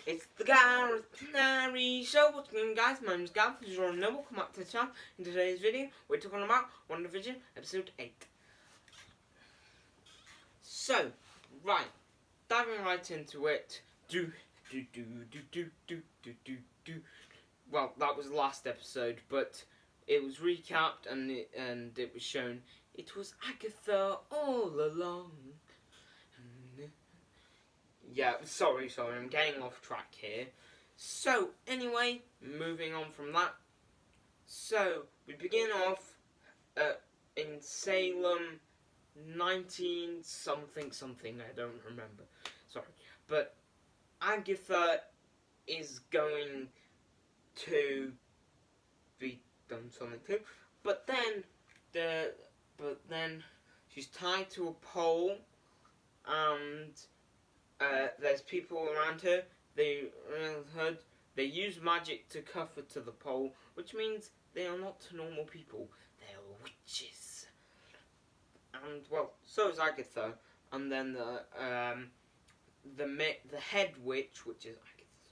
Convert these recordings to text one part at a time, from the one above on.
It's the Gareth Canary Show. What's going on, guys? My name's Gareth. If you're new, welcome back to the channel. In today's video, we're talking about Wandavision episode 8. So, right, diving right into it. Well, that was the last episode, but it was recapped and it was shown. It was Agatha all along. Yeah, sorry, I'm getting off track here. So, anyway, moving on from that. So, we begin off in Salem, 19 something, I don't remember. Sorry. But Agatha is going to be done something too. But then she's tied to a pole and there's people around her. They use magic to cuff her to the pole, which means they are not normal people. They are witches. And well, so is Agatha. And then the head witch, which is Agatha's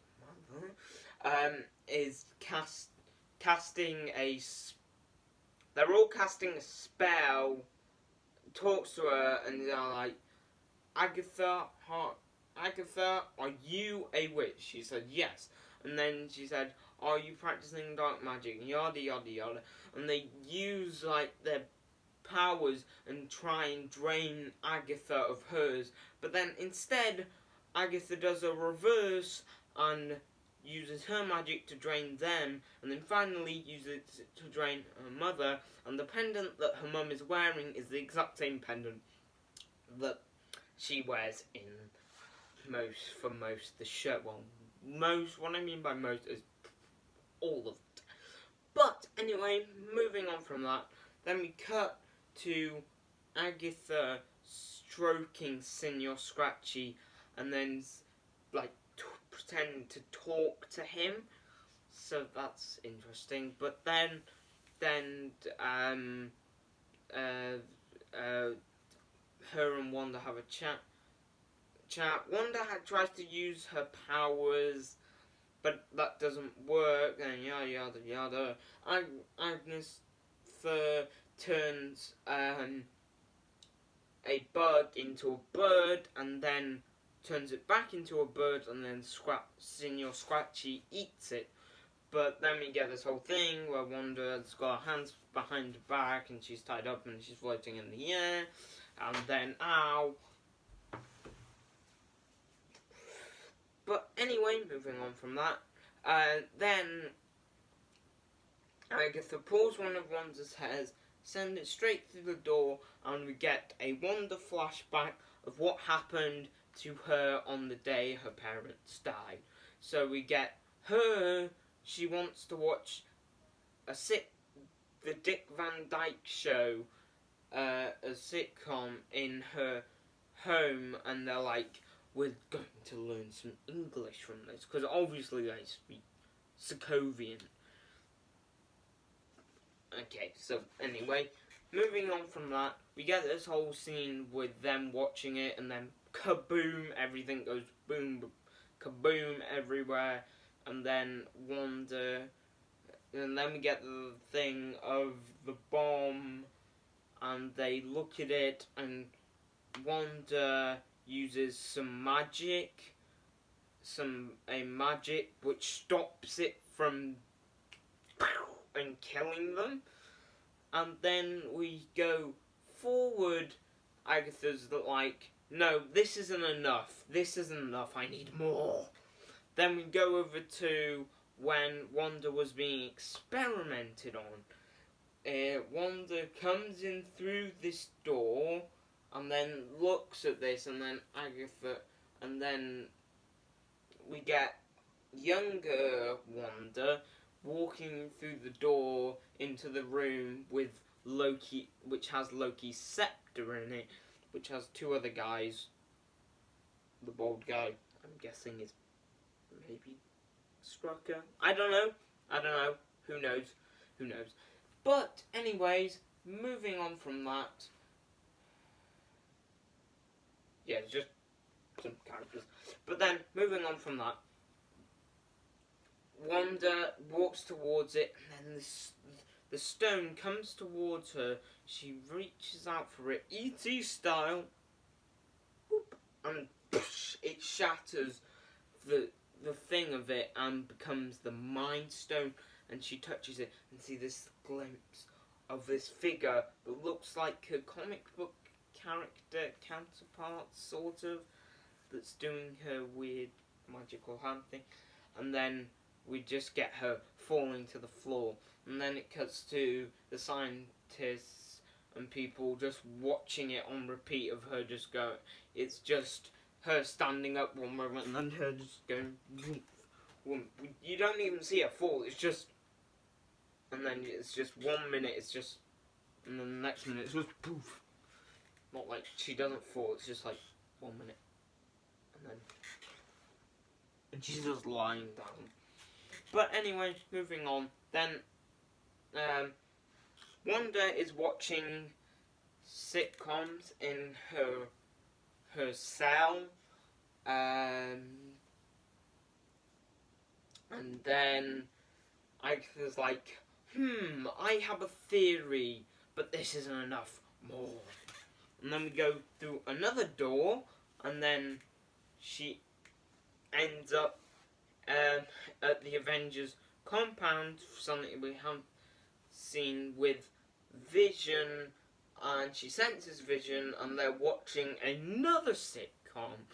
mother, is casting a. They're all casting a spell. Talks to her, and they're like, Agatha, are you a witch? She said, yes. And then she said, are you practicing dark magic? Yada, yada, yada. And they use, like, their powers and try and drain Agatha of hers. But then, instead, Agatha does a reverse and uses her magic to drain them. And then finally uses it to drain her mother. And the pendant that her mum is wearing is the exact same pendant that she wears in most the show. Well, what I mean by most is all of it. But anyway, moving on from that, then we cut to Agatha stroking Senor Scratchy and then like pretend to talk to him. So that's interesting. But then her and Wanda have a chat. Wanda tries to use her powers, but that doesn't work, and yada yada yada. Agnes turns a bug into a bird, and then turns it back into a bird, and then Senor Scratchy eats it. But then we get this whole thing where Wanda's got her hands behind her back, and she's tied up, and she's floating in the air. And then, ow. But anyway, moving on from that, then Agatha pulls one of Wanda's hairs, sends it straight through the door, and we get a Wanda flashback of what happened to her on the day her parents died. So we get her, she wants to watch the Dick Van Dyke Show, a sitcom in her home, and they're like, we're going to learn some English from this, because obviously they speak Sokovian. Okay, so anyway, moving on from that, we get this whole scene with them watching it, and then kaboom, everything goes boom, kaboom everywhere, and then Wanda, and then we get the thing of the bomb, and they look at it, and Wanda uses some magic, magic which stops it from and killing them. And then we go forward. Agatha's like, no, this isn't enough, I need more. Then we go over to when Wanda was being experimented on. Wanda comes in through this door and then looks at this, and then Agatha, and then we get younger Wanda walking through the door into the room with Loki, which has Loki's scepter in it, which has two other guys. The bald guy, I'm guessing, is maybe Strucker. I don't know. Who knows? But anyways, moving on from that. Yeah, just some characters. But then, moving on from that, Wanda walks towards it, and then the stone comes towards her. She reaches out for it, E.T. style, boop, and it shatters the thing of it and becomes the Mind Stone. And she touches it and see this glimpse of this figure that looks like a comic book character counterpart, sort of, that's doing her weird magical hand thing. And then we just get her falling to the floor. And then it cuts to the scientists and people just watching it on repeat of her just go. It's just her standing up one moment and then her just going. You don't even see her fall. It's just. And then it's just 1 minute, it's just. And then the next minute, it's just poof. Not like she doesn't fall, it's just like 1 minute. And then. And she's just lying down. But anyway, moving on. Then. Wanda is watching sitcoms in her cell. And then I was like, I have a theory, but this isn't enough. More. And then we go through another door, and then she ends up at the Avengers compound, something we haven't seen, with Vision, and she senses Vision, and they're watching another sitcom,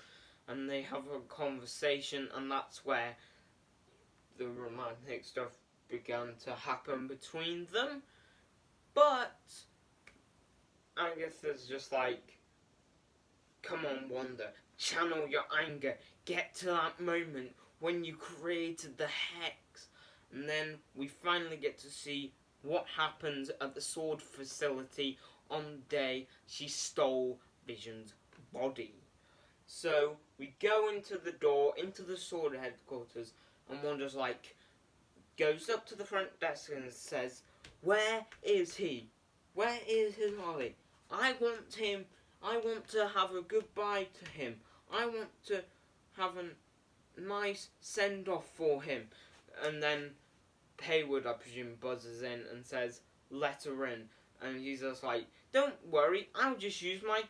and they have a conversation, and that's where the romantic stuff began to happen between them. But I guess it's just like, come on, Wanda, channel your anger, get to that moment when you created the hex. And then we finally get to see what happens at the sword facility on the day she stole Vision's body. So we go into the door, into the sword headquarters, and Wanda's like, goes up to the front desk and says, where is he? Where is his Molly? I want him. I want to have a goodbye to him. I want to have a nice send-off for him. And then Hayward, I presume, buzzes in and says, let her in. And he's just like, don't worry, I'll just use my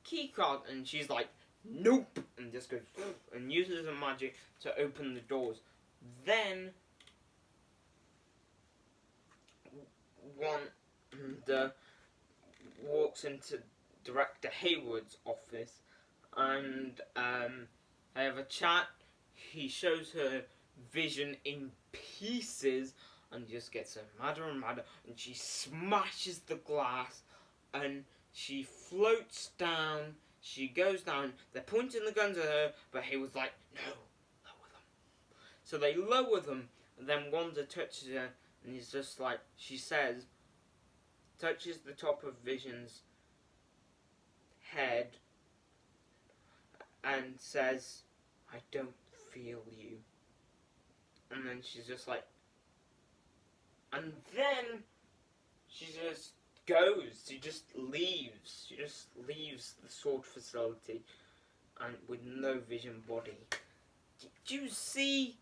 key card. And she's like, nope. And just goes, and uses her magic to open the doors. Then Wanda walks into Director Hayward's office, and they have a chat. He shows her Vision in pieces, and just gets her madder and madder, and she smashes the glass, and she floats down. She goes down. They're pointing the guns at her, but Hayward's like, no, lower them. So they lower them, and then Wanda touches her, and he's just like, she says, touches the top of Vision's head, and says, I don't feel you. And then she's just like, and then she just goes, she just leaves the sword facility, and with no Vision body. Did you see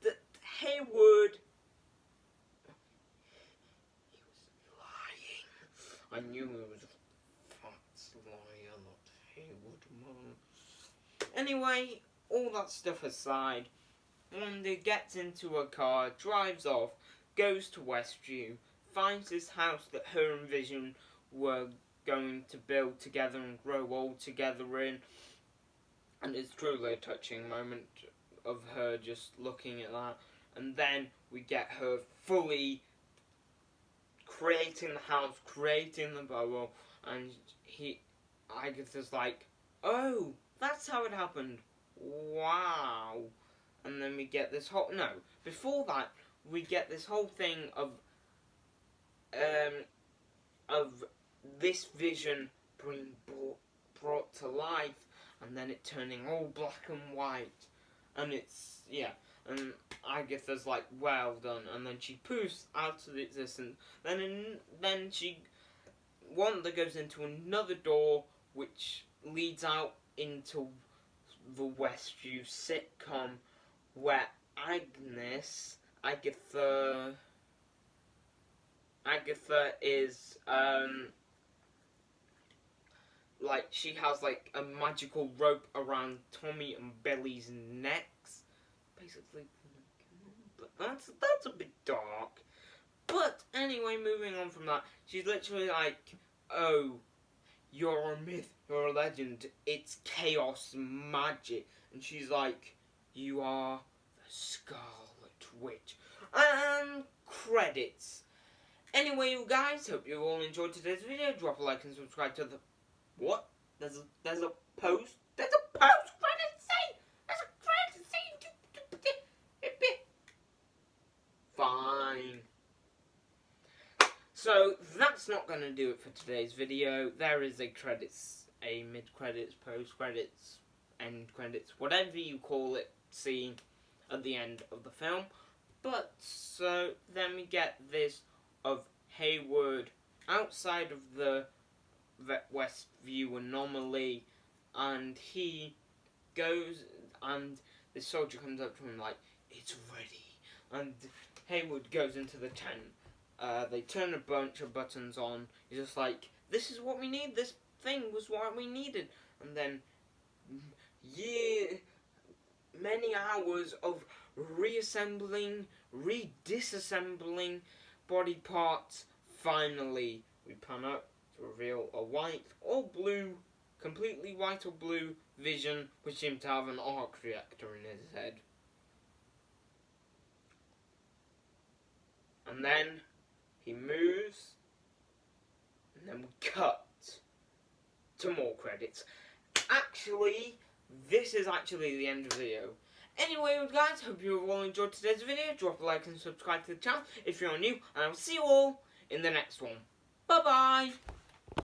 that Hayward? He was lying. I knew it was a fat liar, not Hayward, Mum. Anyway, all that stuff aside, Wanda gets into a car, drives off, goes to Westview, finds this house that her and Vision were going to build together and grow old together in, and it's truly a touching moment of her just looking at that. And then we get her fully creating the house, creating the bubble, and Agatha's like, oh, that's how it happened. Wow. And then we get this whole, no, before that, we get this whole thing of this Vision being brought to life, and then it turning all black and white, and it's, yeah, and Agatha's like, well done, and then she poofs out of existence. Then Wanda goes into another door, which leads out into the Westview sitcom, where Agatha is, like, she has, like, a magical rope around Tommy and Billy's necks. Basically, but that's a bit dark. But, anyway, moving on from that, she's literally like, oh, you're a myth, you're a legend, it's chaos magic. And she's like, you are the Scarlet Witch. And credits. Anyway, you guys, hope you all enjoyed today's video. Drop a like and subscribe to the... What? There's a post? There's a post-credit scene! There's a credit scene! Fine. So, that's not going to do it for today's video. There is a mid-credits, post-credits, end credits, whatever you call it, scene at the end of the film. But, so, then we get this of Hayward outside of the Westview anomaly, and he goes, and the soldier comes up to him like, it's ready, and Hayward goes into the tent. They turn a bunch of buttons on. He's just like, this is what we need, this thing was what we needed. And then, many hours of reassembling, disassembling body parts. Finally, we pan up to reveal a white or blue, completely white or blue Vision, which seemed to have an arc reactor in his head. And then he moves, and then we cut to more credits. Actually, this is actually the end of the video. Anyway, guys, hope you all enjoyed today's video. Drop a like and subscribe to the channel if you're new, and I'll see you all in the next one. Bye-bye!